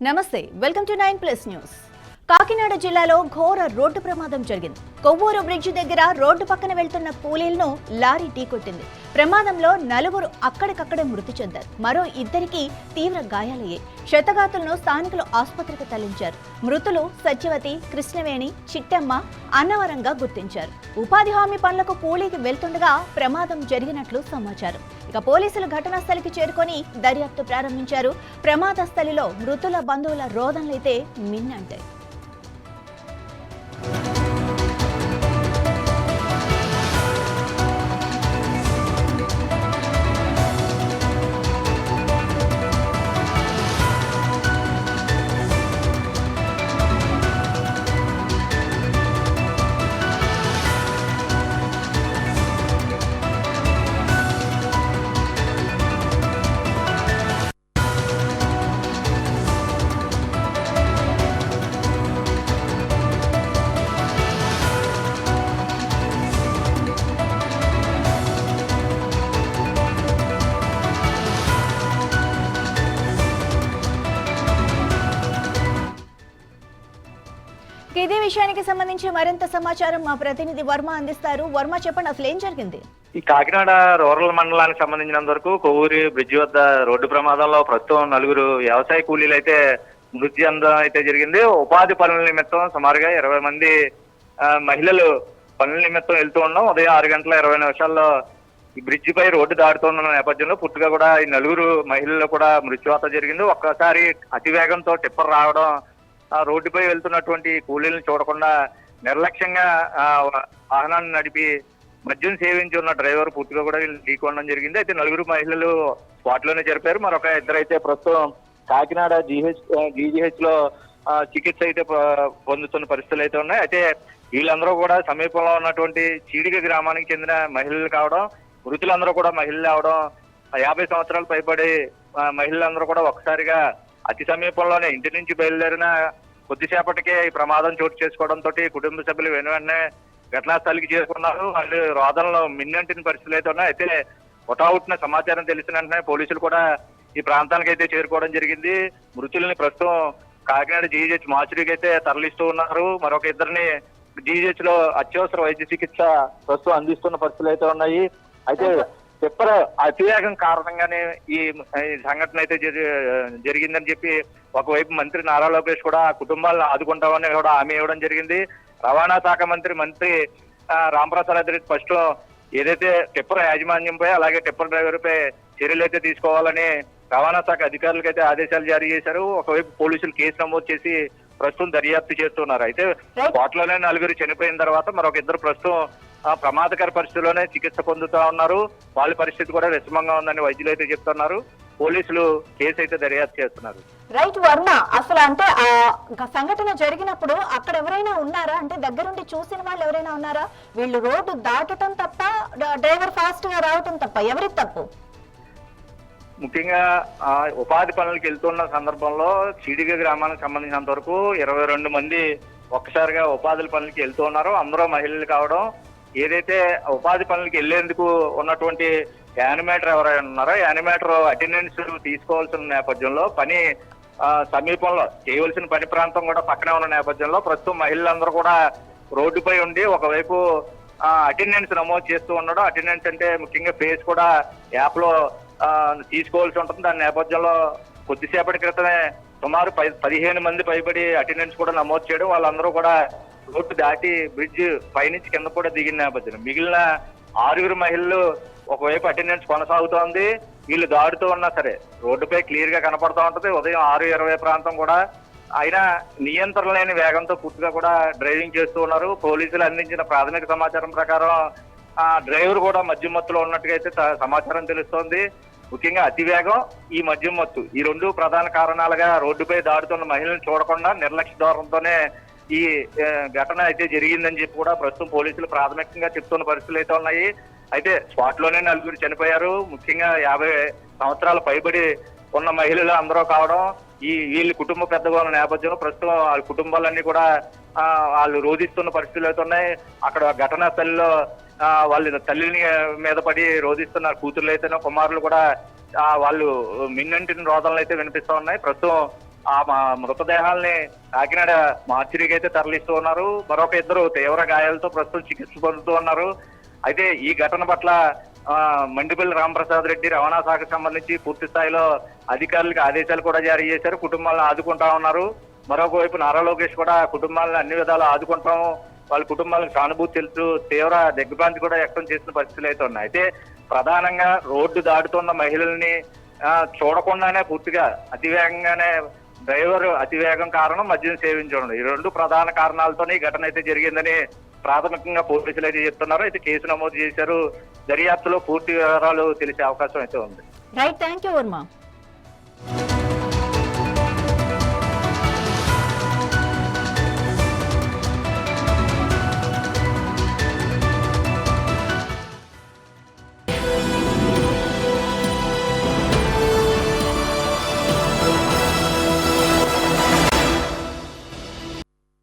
నమస్తే, welcome to 9+ news. Kakinada జిల్లాలో ఘోర రోడ్డు ప్రమాదం జరిగింది. కొవ్వూరు బ్రిడ్జి దగ్గర రోడ్డు పక్కన వెళ్తున్న కూలీలను లారీ ఢీకొట్టింది. ప్రమాదంలో 4 అక్కడికక్కడే మృతి చెందారు. మరో 2కి తీవ్ర గాయాలయ్యాయి. క్షతగాతులను స్థానికులు ఆసుపత్రికి తరలించారు. మృతులు సత్యవతి, కృష్ణవేణి, చిట్టమ్మ అన్నవరంగా గుర్తించారు. ఉపాధి హామీ పనులకు కూలీకి వెళ్తుండగా ప్రమాదం జరిగినట్లు సమాచారం. ఇక పోలీసులు ఘటనా స్థలికి చేరుకొని దర్యాప్తు ప్రారంభించారు. ప్రమాద స్థలిలో మృతుల బంధువుల రోదనలైతే మిన్నంటాయి. ఇదే విషయానికి సంబంధించి మరింత సమాచారం మా ప్రతినిధి వర్మ అందిస్తారు. వర్మ, చెప్పండి, అసలు ఏం జరిగింది? ఈ కాకినాడ రూరల్ మండలానికి సంబంధించినంత వరకు కొవ్వూరి బ్రిడ్జి వద్ద రోడ్డు ప్రమాదంలో ప్రస్తుతం 4 వ్యవసాయ కూలీలు అయితే మృతి చెందడం అయితే జరిగింది. ఉపాధి పనుల నిమిత్తం సుమారుగా 20 మంది మహిళలు పనుల నిమిత్తం వెళ్తూ ఉన్నాం. ఉదయం 6:20 ఈ బ్రిడ్జి పై రోడ్డు దాటుతున్న నేపథ్యంలో పూర్తిగా కూడా ఈ 4 మహిళలు కూడా మృత్యువాత జరిగింది. ఒక్కసారి అతివేగంతో టిప్పర్ రావడం, రోడ్డుపై వెళ్తున్నటువంటి కూలీలను చూడకుండా నిర్లక్ష్యంగా వాహనాన్ని నడిపి మద్యం సేవించి ఉన్న డ్రైవర్ పూర్తిగా కూడా ఢీకొనడం జరిగింది. అయితే 4 మహిళలు స్పాట్ లోనే జరిపారు. మరొక 2 అయితే ప్రస్తుతం కాకినాడ జీజీహెచ్ లో చికిత్స అయితే పొందుతున్న పరిస్థితులు అయితే ఉన్నాయి. అయితే వీళ్ళందరూ కూడా సమీపంలో ఉన్నటువంటి చీడిగ గ్రామానికి చెందిన మహిళలు కావడం, మృతులందరూ కూడా మహిళలు అవడం, 50 సంవత్సరాలు పైబడి మహిళలందరూ కూడా ఒక్కసారిగా అతి సమీపంలోనే ఇంటి నుంచి బయలుదేరిన కొద్దిసేపటికే ఈ ప్రమాదం చోటు చేసుకోవడంతో కుటుంబ సభ్యులు వెంటనే ఘటనా స్థలికి చేరుకున్నారు. వాళ్ళు రోదనలో మిన్నంటిన పరిస్థితులు అయితే ఉన్నాయి. అయితే హుటాహుటిన సమాచారం తెలిసిన వెంటనే పోలీసులు కూడా ఈ ప్రాంతానికి అయితే చేరుకోవడం జరిగింది. మృతుల్ని ప్రస్తుతం కాకినాడ జీజీహెచ్ మార్చురీకి అయితే తరలిస్తూ ఉన్నారు. మరొక 2ని జీజీహెచ్ లో అత్యవసర వైద్య చికిత్స ప్రస్తుతం అందిస్తున్న పరిస్థితులు అయితే ఉన్నాయి. అయితే టిప్పర్ అతివేగం కారణంగానే ఈ సంఘటన అయితే జరిగిందని చెప్పి ఒకవైపు మంత్రి నారా లోకేష్ కూడా కుటుంబాలను ఆదుకుంటామని కూడా హామీ ఇవ్వడం జరిగింది. రవాణా శాఖ మంత్రి రాంప్రసాద్ రెడ్డి ఫస్ట్ ఏదైతే టిప్పర్ యాజమాన్యంపై అలాగే టిప్పర్ డ్రైవర్ పై చర్యలు అయితే తీసుకోవాలని రవాణా శాఖ అధికారులకైతే ఆదేశాలు జారీ చేశారు. ఒకవైపు పోలీసులు కేసు నమోదు చేసి ప్రస్తుతం దర్యాప్తు చేస్తున్నారు. అయితే స్పాట్లోనే 4 చనిపోయిన తర్వాత మరొక 2 ప్రస్తుతం ప్రమాదకర పరిస్థితుల్లోనే చికిత్స పొందుతా ఉన్నారు. వాళ్ళ పరిస్థితి కూడా విషమంగా ఉందని వైద్యులు అయితే చెప్తున్నారు. పోలీసులు కేసు అయితే దర్యాప్తు చేస్తున్నారు. రైట్ వర్మ, అసలు అంటే ఆ సంఘటన జరిగినప్పుడు అక్కడ ఎవరైనా ఉన్నారా? అంటే దగ్గరుండి చూసిన వాళ్ళు ఎవరైనా ఉన్నారా? వీళ్ళు రోడ్డు దాటడం తప్ప, డ్రైవర్ ఫాస్ట్ గా రావటం తప్ప, ఎవరికి తప్పు? ముఖ్యంగా ఉపాధి పనులకు వెళ్తున్న సందర్భంలో చీడిగ గ్రామానికి సంబంధించినంత వరకు 22 మంది ఒక్కసారిగా ఉపాధి పనులకి వెళ్తూ ఉన్నారు. అందరూ మహిళలు కావడం, ఏదైతే ఉపాధి పనులకి వెళ్లేందుకు ఉన్నటువంటి యానిమేటర్ ఎవరైనా ఉన్నారో యానిమేటర్ అటెండెన్స్ తీసుకోవాల్సిన నేపథ్యంలో పని సమీపంలో చేయవలసిన పని ప్రాంతం కూడా పక్కనే ఉన్న నేపథ్యంలో ప్రస్తుతం మహిళలందరూ కూడా రోడ్డుపై ఉండి ఒకవైపు అటెండెన్స్ నమోదు చేస్తూ ఉండడం. అటెండెన్స్ అంటే ముఖ్యంగా ఫేస్ కూడా యాప్ లో తీసుకోవాల్సి ఉంటుంది. దాని నేపథ్యంలో కొద్దిసేపటి క్రితమే సుమారు 15 మంది పైబడి అటెండెన్స్ కూడా నమోదు చేయడం, వాళ్ళందరూ కూడా రోడ్డు దాటి బ్రిడ్జ్ పైనుంచి కింద కూడా దిగిన నేపథ్యం. మిగిలిన 6 మహిళలు ఒకవైపు అటెండెన్స్ కొనసాగుతోంది. వీళ్ళు దాడుతూ ఉన్నా సరే రోడ్డుపై క్లియర్ గా కనపడుతూ ఉంటది. ఉదయం 6:20 ప్రాంతం కూడా అయినా నియంత్రణ లేని వేగంతో పూర్తిగా కూడా డ్రైవింగ్ చేస్తూ ఉన్నారు. పోలీసులు అందించిన ప్రాథమిక సమాచారం ప్రకారం డ్రైవర్ కూడా మద్యం మత్తులో ఉన్నట్టుగా అయితే సమాచారం తెలుస్తోంది. ముఖ్యంగా అతివేగం, ఈ మద్యం మత్తు, ఈ 2 ప్రధాన కారణాలుగా రోడ్డుపై దాడుతున్న మహిళలను చూడకుండా నిర్లక్ష్య ధోరణితోనే ఈ ఘటన అయితే జరిగిందని చెప్పి కూడా ప్రస్తుతం పోలీసులు ప్రాథమికంగా చెప్తున్న పరిస్థితులు అయితే ఉన్నాయి. అయితే స్పాట్ లోనే 4 చనిపోయారు. ముఖ్యంగా 50 సంవత్సరాల పైబడి ఉన్న మహిళలు అందరూ కావడం, వీళ్ళ కుటుంబ పెద్దగా ఉన్న నేపథ్యంలో ప్రస్తుతం వాళ్ళ కుటుంబాలన్నీ కూడా వాళ్ళు రోధిస్తున్న పరిస్థితులు అయితే ఉన్నాయి. అక్కడ ఘటనా స్థలిలో వాళ్ళ తల్లిని మీద పడి రోధిస్తున్న కూతుర్లు అయితేనో కుమారులు కూడా వాళ్ళు మిన్నంటిన రోదనలు అయితే వినిపిస్తా ఉన్నాయి. ప్రస్తుతం మృతదేహాల్ని కాకినాడ మార్చిరికి అయితే తరలిస్తూ ఉన్నారు. మరొక ఇద్దరు తీవ్ర గాయాలతో ప్రస్తుతం చికిత్స పొందుతూ ఉన్నారు. అయితే ఈ ఘటన పట్ల మండిపల్లి రామప్రసాద్ రెడ్డి రవాణా శాఖకు సంబంధించి పూర్తి స్థాయిలో అధికారులకు ఆదేశాలు కూడా జారీ చేశారు. కుటుంబాలను ఆదుకుంటా ఉన్నారు. మరొక వైపు నారా లోకేష్ కూడా కుటుంబాలను అన్ని విధాలు ఆదుకుంటాం, వాళ్ళ కుటుంబాలకు సానుభూతి తెలుసు, తీవ్ర దిగ్భ్రాంతి కూడా వ్యక్తం చేసిన పరిస్థితులు అయితే ఉన్నాయి. అయితే ప్రధానంగా రోడ్డు దాటుతున్న మహిళల్ని చూడకుండానే పూర్తిగా అతివేగంగానే డ్రైవర్ అతివేగం కారణం మద్యం సేవించడం, ఈ రెండు ప్రధాన కారణాలతోనే ఈ ఘటన అయితే జరిగిందని ప్రాథమికంగా పోలీసులు అయితే చెప్తున్నారు. అయితే కేసు నమోదు చేశారు. దర్యాప్తులో పూర్తి వివరాలు తెలిసే అవకాశం అయితే ఉంది. Right, thank you Varma.